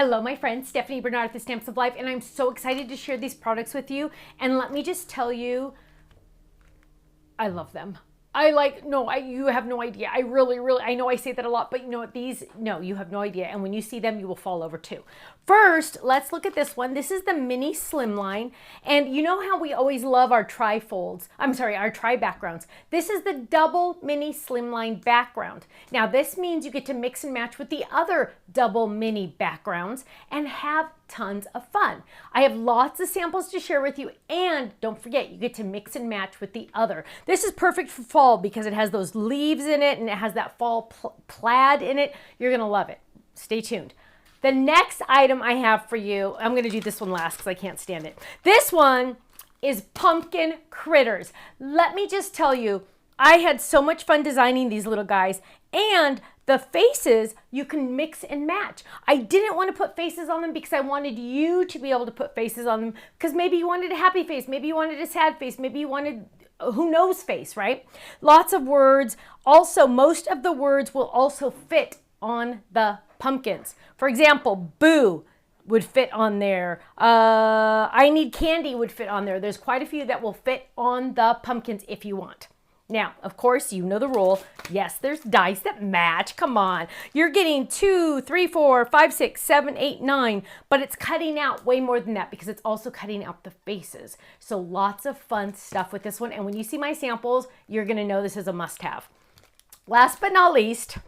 Hello, my friend, Stephanie Bernard at the Stamps of Life, and I'm so excited to share these products with you. And let me just tell you, I love them. You have no idea. I know I say that a lot, but you know what, you have no idea. And when you see them, you will fall over too. First, let's look at this one. This is the mini Slimline. And you know how we always love our our tri backgrounds. This is the double mini Slimline background. Now this means you get to mix and match with the other double mini backgrounds and have tons of fun. I have lots of samples to share with you, and don't forget, you get to mix and match with the other. This is perfect for fall because it has those leaves in it and it has that fall plaid in it. You're gonna love it. Stay tuned. The next item I have for you, I'm gonna do this one last because I can't stand it. This one is pumpkin critters. Let me just tell you, I had so much fun designing these little guys, and the faces you can mix and match. I didn't want to put faces on them because I wanted you to be able to put faces on them, because maybe you wanted a happy face, maybe you wanted a sad face, maybe you wanted who knows face, right? Lots of words. Also, most of the words will also fit on the pumpkins. For example, boo would fit on there. I need candy would fit on there. There's quite a few that will fit on the pumpkins if you want. Now, of course, you know the rule. Yes, there's dice that match. Come on. You're getting 2, 3, 4, 5, 6, 7, 8, 9, but it's cutting out way more than that because it's also cutting out the faces. So lots of fun stuff with this one. And when you see my samples, you're going to know this is a must-have. Last but not least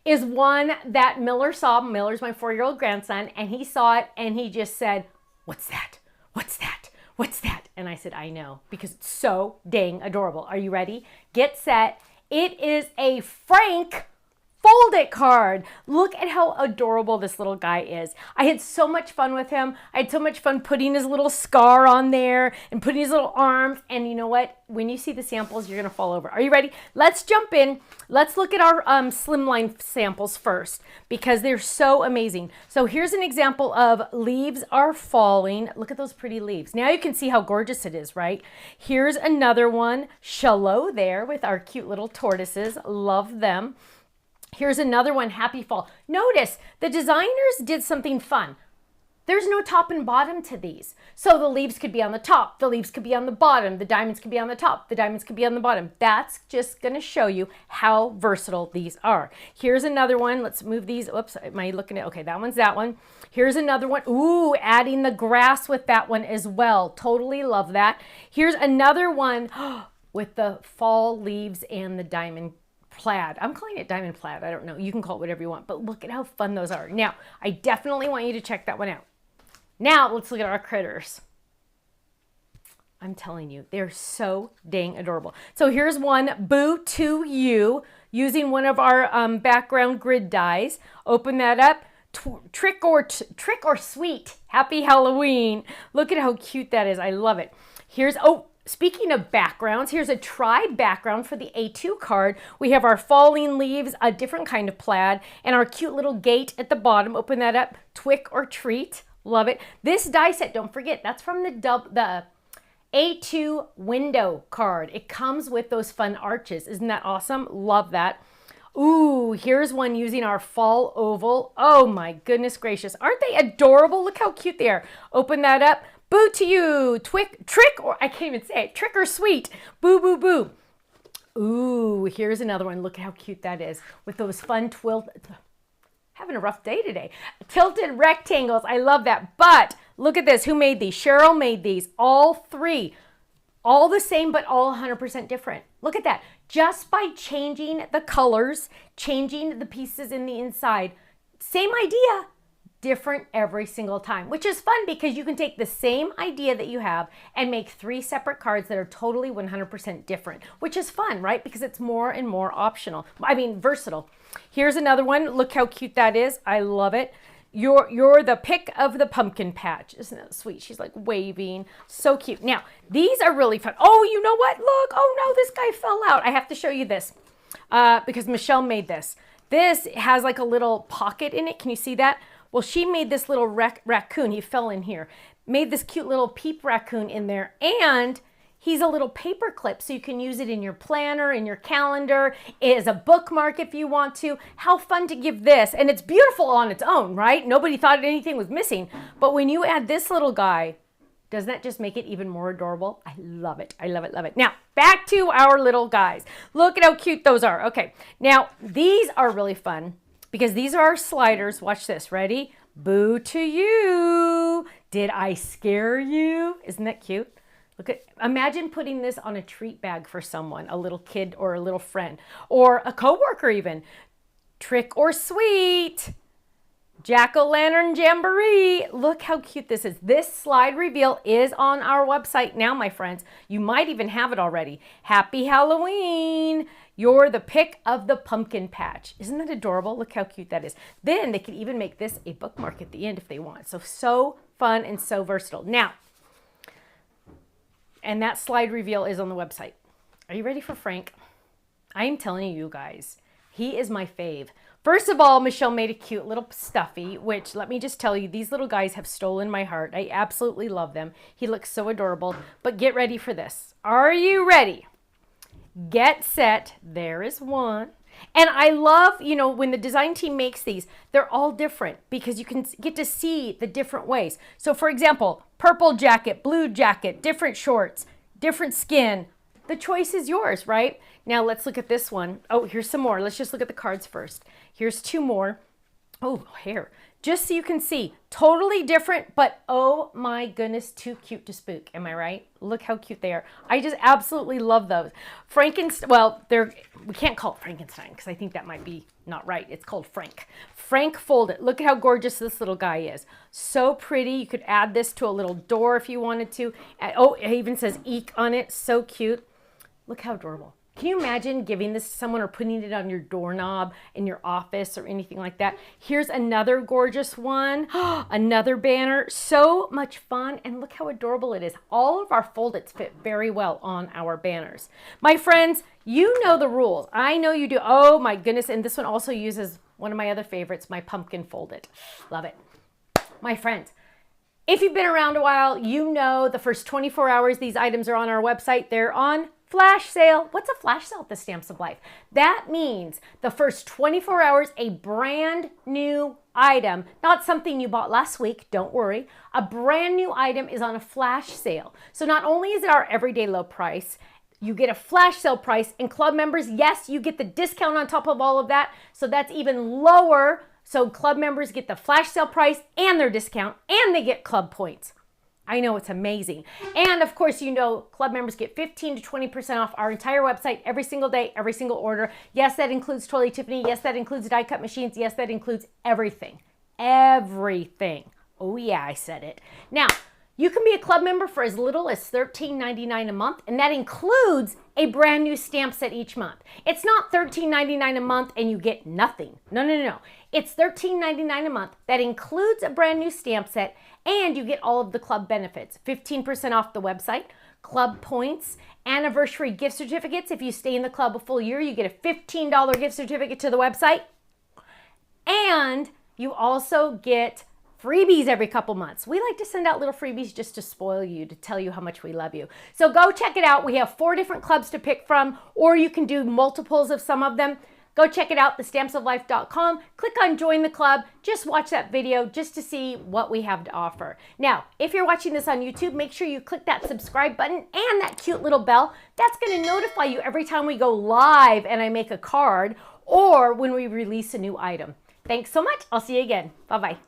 is one that Miller saw. Miller's my 4-year-old grandson, and he saw it and he just said, "What's that? What's that? What's that?" And I said, I know, because it's so dang adorable. Are you ready? Get set. It is a Frank Fold It card. Look at how adorable this little guy is. I had so much fun with him. I had so much fun putting his little scar on there and putting his little arms. And you know what? When you see the samples, you're going to fall over. Are you ready? Let's jump in. Let's look at our Slimline samples first because they're so amazing. So here's an example of leaves are falling. Look at those pretty leaves. Now you can see how gorgeous it is, right? Here's another one. Shallow there with our cute little tortoises. Love them. Here's another one, Happy Fall. Notice the designers did something fun. There's no top and bottom to these. So the leaves could be on the top, the leaves could be on the bottom, the diamonds could be on the top, the diamonds could be on the bottom. That's just gonna show you how versatile these are. Here's another one. Let's move these. Oops, am I looking at, okay, that one's that one. Here's another one. Ooh, adding the grass with that one as well. Totally love that. Here's another one with the fall leaves and the diamond plaid. I'm calling it diamond plaid. I don't know. You can call it whatever you want, but look at how fun those are. Now, I definitely want you to check that one out. Now, let's look at our critters. I'm telling you, they're so dang adorable. So here's one, Boo to You, using one of our background grid dies. Open that up. Trick or Sweet. Happy Halloween. Look at how cute that is. I love it. Here's, speaking of backgrounds, here's a tri background for the A2 card. We have our falling leaves, a different kind of plaid, and our cute little gate at the bottom. Open that up, Twick or Treat. Love it. This die set, don't forget, that's from the A2 window card. It comes with those fun arches. Isn't that awesome? Love that. Ooh, here's one using our fall oval. Oh my goodness gracious. Aren't they adorable? Look how cute they are. Open that up. Boo to You, trick, or I can't even say it, Trick or Sweet, Boo, Boo, Boo. Ooh, here's another one. Look at how cute that is with those fun having a rough day today. Tilted rectangles. I love that. But look at this. Who made these? Cheryl made these. All three. All the same, but all 100% different. Look at that. Just by changing the colors, changing the pieces in the inside. Same idea, different every single time, which is fun because you can take the same idea that you have and make 3 separate cards that are totally 100% different, which is fun, right? Because it's more and more versatile. Here's another one. Look how cute that is. I love it. You're the pick of the pumpkin patch. Isn't that sweet? She's like waving. So cute. Now, these are really fun. Oh, you know what? Look. Oh no, this guy fell out. I have to show you this because Michelle made this. This has like a little pocket in it. Can you see that? Well, she made this little raccoon. He fell in here. Made this cute little peep raccoon in there. And He's a little paper clip, so you can use it in your planner, in your calendar, as a bookmark if you want to. How fun to give this. And it's beautiful on its own, right? Nobody thought anything was missing. But when you add this little guy, doesn't that just make it even more adorable? I love it. I love it, love it. Now, back to our little guys. Look at how cute those are. Okay, now these are really fun because these are our sliders. Watch this. Ready? Boo to you. Did I scare you? Isn't that cute? Look at, imagine putting this on a treat bag for someone, a little kid or a little friend, or a coworker even. Trick or sweet. Jack-o'-lantern jamboree. Look how cute this is. This slide reveal is on our website now, my friends. You might even have it already. Happy Halloween. You're the pick of the pumpkin patch. Isn't that adorable? Look how cute that is. Then they could even make this a bookmark at the end if they want. So fun and so versatile. Now, and that slide reveal is on the website. Are you ready for Frank? I am telling you guys, he is my fave. First of all, Michelle made a cute little stuffy, which let me just tell you, these little guys have stolen my heart. I absolutely love them. He looks so adorable, but get ready for this. Are you ready? Get set. There is one. And I love, you know, when the design team makes these, they're all different because you can get to see the different ways. So for example, purple jacket, blue jacket, different shorts, different skin. The choice is yours, right? Now let's look at this one. Oh, here's some more. Let's just look at the cards first. Here's two more. Oh, hair. Just so you can see, totally different, but oh my goodness, too cute to spook. Am I right? Look how cute they are. I just absolutely love those. Frankenstein, well, we can't call it Frankenstein because I think that might be not right. It's called Frank. Frank folded. Look at how gorgeous this little guy is. So pretty. You could add this to a little door if you wanted to. Oh, it even says Eek on it. So cute. Look how adorable. Can you imagine giving this to someone or putting it on your doorknob in your office or anything like that? Here's another gorgeous one, another banner. So much fun, and look how adorable it is. All of our fold-its fit very well on our banners. My friends, you know the rules. I know you do. Oh my goodness, and this one also uses one of my other favorites, my pumpkin fold-it. Love it. My friends, if you've been around a while, you know the first 24 hours these items are on our website. They're on flash sale. What's a flash sale at the Stamps of Life? That means the first 24 hours, a brand new item, not something you bought last week, don't worry. A brand new item is on a flash sale. So not only is it our everyday low price, you get a flash sale price, and club members, yes, you get the discount on top of all of that. So that's even lower. So club members get the flash sale price and their discount, and they get club points. I know, it's amazing. And of course, you know, club members get 15 to 20% off our entire website every single day, every single order. Yes, that includes Totally Tiffany. Yes, that includes die cut machines. Yes, that includes everything. Everything. Oh yeah, I said it. Now, you can be a club member for as little as $13.99 a month, and that includes a brand new stamp set each month. It's not $13.99 a month and you get nothing. No, no, no, no. It's $13.99 a month. That includes a brand new stamp set, and you get all of the club benefits. 15% off the website, club points, anniversary gift certificates. If you stay in the club a full year, you get a $15 gift certificate to the website. And you also get freebies every couple months. We like to send out little freebies just to spoil you, to tell you how much we love you. So go check it out. We have 4 different clubs to pick from, or you can do multiples of some of them. Go check it out, thestampsoflife.com. Click on join the club. Just watch that video just to see what we have to offer. Now, if you're watching this on YouTube, make sure you click that subscribe button and that cute little bell. That's going to notify you every time we go live and I make a card, or when we release a new item. Thanks so much. I'll see you again. Bye-bye.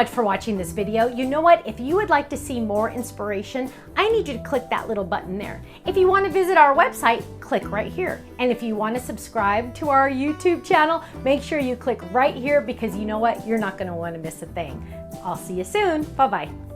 much for watching this video. You know what? If you would like to see more inspiration, I need you to click that little button there. If you want to visit our website, click right here. And if you want to subscribe to our YouTube channel, make sure you click right here because you know what? You're not going to want to miss a thing. I'll see you soon. Bye-bye.